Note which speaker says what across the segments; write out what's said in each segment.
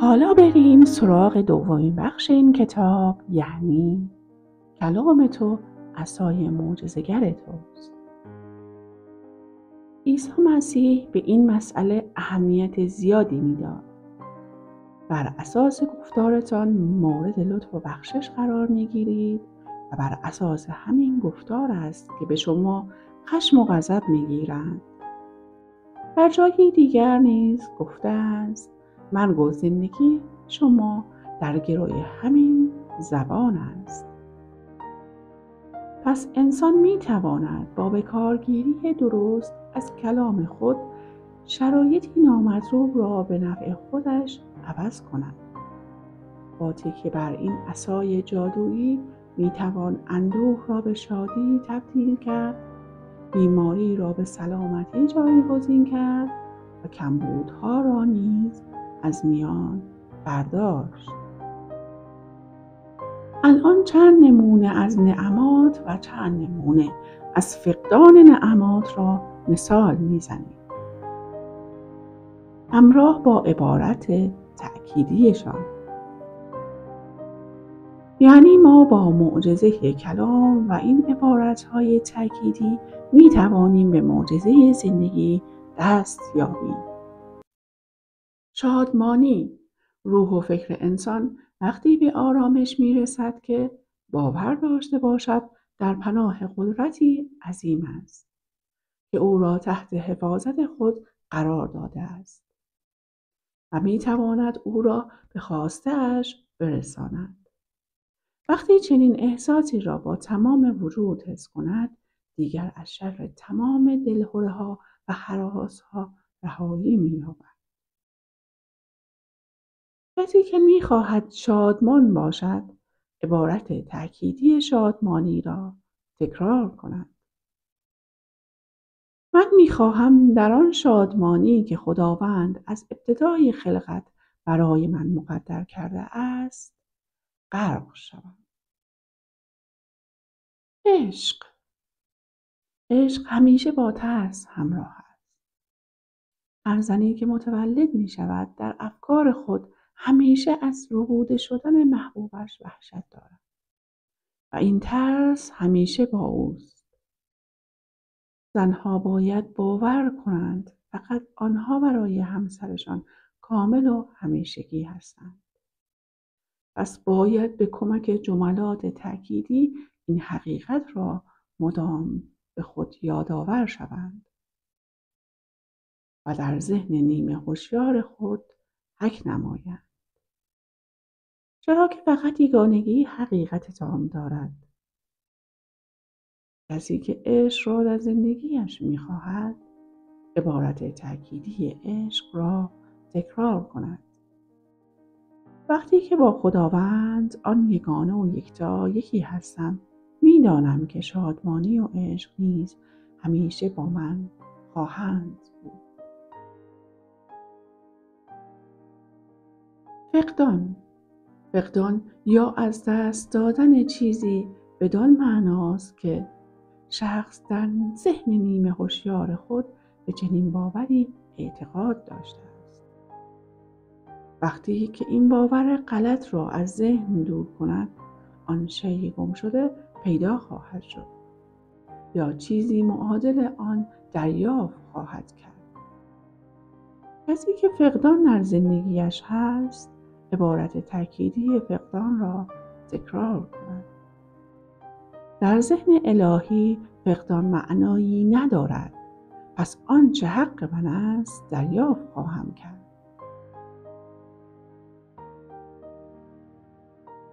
Speaker 1: حالا بریم سراغ دومین بخش این کتاب، یعنی کلام تو عصای معجزه‌گر توست. عیسی مسیح به این مسئله اهمیت زیادی میداد. بر اساس گفتارتان مورد لطف و بخشش قرار میگیرید و بر اساس همین گفتار است که به شما خشم و غضب میگیرند. در جایی دیگر نیز گفته است مرگ و زندگی شما در گروی همین زبان است. پس انسان میتواند با بکارگیری درست از کلام خود شرایطی نامطلوب را به نفع خودش عوض کند. با تکیه بر این عصای جادویی میتوان اندوه را به شادی تبدیل کرد، بیماری را به سلامتی جایگزین کرد و کمبودها را نیز از میان برداشت. الان چند نمونه از نعمات و چند نمونه از فقدان نعمات را مثال میزنیم، همراه با عبارت تأکیدیشان. یعنی ما با معجزه کلام و این عبارتهای تأکیدی می توانیم به معجزه زندگی دست یابیم. شادمانی، روح و فکر انسان وقتی به آرامش می رسد که باور داشته باشد در پناه قدرتی عظیم است که او را تحت حفاظت خود قرار داده است و می تواند او را به خواسته اش برساند. وقتی چنین احساسی را با تمام وجود حس کند، دیگر از شر تمام دلهره‌ها و هراس‌ها رهایی می‌یابد. کسی که می‌خواهد شادمان باشد، عبارت تأکیدی شادمانی را تکرار کند. من می‌خواهم در آن شادمانی که خداوند از ابتدای خلقت برای من مقدر کرده است، غرق شوم. عشق همیشه با ترس همراه است. هر زنی که متولد می شود در افکار خود همیشه از ربوده شدن محبوبش وحشت دارد و این ترس همیشه با اوست. زنها باید باور کنند فقط آنها برای همسرشان کامل و همیشگی هستند. پس باید به کمک جملات تأکیدی این حقیقت را مدام به خود یادآور شوند و در ذهن نیمه هوشیار خود حک نمایند. چرا که فقط یگانگی حقیقت تام دارد. کسی که عشق را در زندگیش می‌خواهد، عبارت تأکیدی عشق را تکرار کند. وقتی که با خداوند آن یگانه و یکتا یکی هستم، می‌دانم که شادمانی و عشق نیز همیشه با من خواهند بود. فقدان یا از دست دادن چیزی بدان معناست که شخص در ذهن نیمه هوشیار خود به چنین باوری اعتقاد داشته است. وقتی که این باور غلط را از ذهن دور کند، آن شیء گم شده پیدا خواهد شد یا چیزی معادل آن دریافت خواهد کرد. کسی که فقدان در زندگیش هست، عبارت تأکیدی فقدان را تکرار کند. در ذهن الهی فقدان معنایی ندارد، پس آنچه حق من است دریافت خواهم کرد.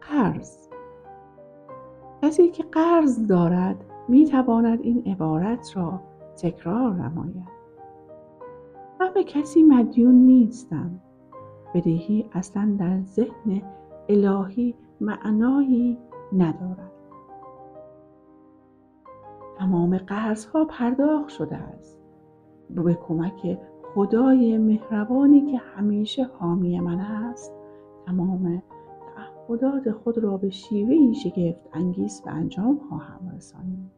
Speaker 1: قرض. کسی که قرض دارد میتواند این عبارت را تکرار نماید. من به کسی مدیون نیستم. بدهی اصلا در ذهن الهی معنایی ندارد. تمام قرضها پرداخت شده است. به کمک خدای مهربانی که همیشه حامی من است، تمام تعهدات خود را به شیوهی شگفت انگیز به انجام خواهم رسانید.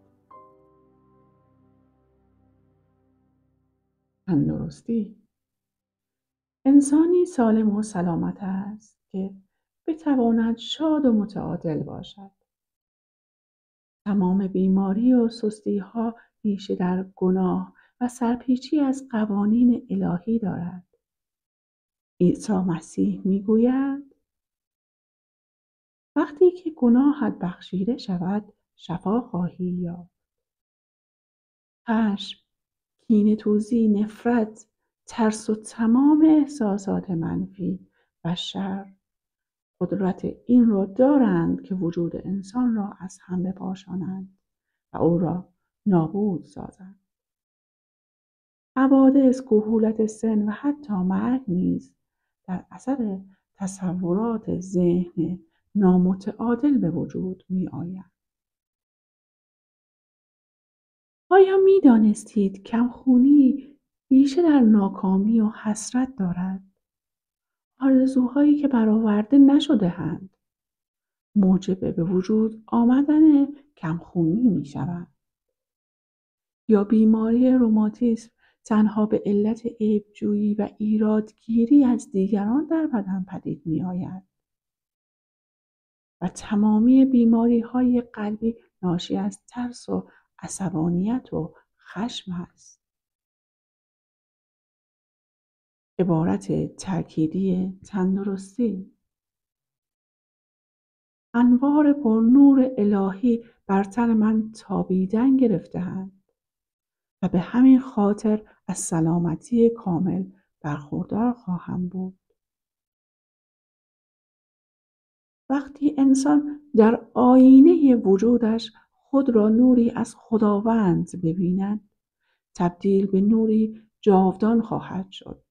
Speaker 1: تندرستی. انسانی سالم و سلامت است که بتواند شاد و متعادل باشد. تمام بیماری و سستی‌ها ریشه در گناه و سرپیچی از قوانین الهی دارد. عیسی مسیح می‌گوید: وقتی که گناهت بخشیده شود، شفا خواهی یافت. خشم، کینه‌توزی، نفرت، ترس و تمام احساسات منفی و شر قدرت این را دارند که وجود انسان را از هم بپاشانند و او را نابود سازند. حوادث، کهولت سن و حتی مرگ نیز در اثر تصورات ذهن نامتعادل به وجود می آید. آیا می دانستید کمخونی ریشه در ناکامی و حسرت دارد؟ آرزوهایی که برآورده نشده‌اند موجب به وجود آمدن کمخونی می شود. یا بیماری روماتیسم تنها به علت عیب‌جویی و ایرادگیری از دیگران در بدن پدید می آید. و تمامی بیماری‌های قلبی ناشی از ترس و عصبانیت و خشم است. عبارت تأکیدی تندرستی: انوار پرنور الهی بر تن من تابیدن گرفته‌اند و به همین خاطر از سلامتی کامل برخوردار خواهم بود. وقتی انسان در آینه وجودش خود را نوری از خداوند ببیند، تبدیل به نوری جاودان خواهد شد.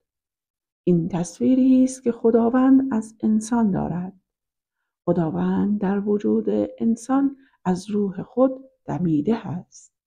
Speaker 1: این تصویری است که خداوند از انسان دارد. خداوند در وجود انسان از روح خود دمیده است.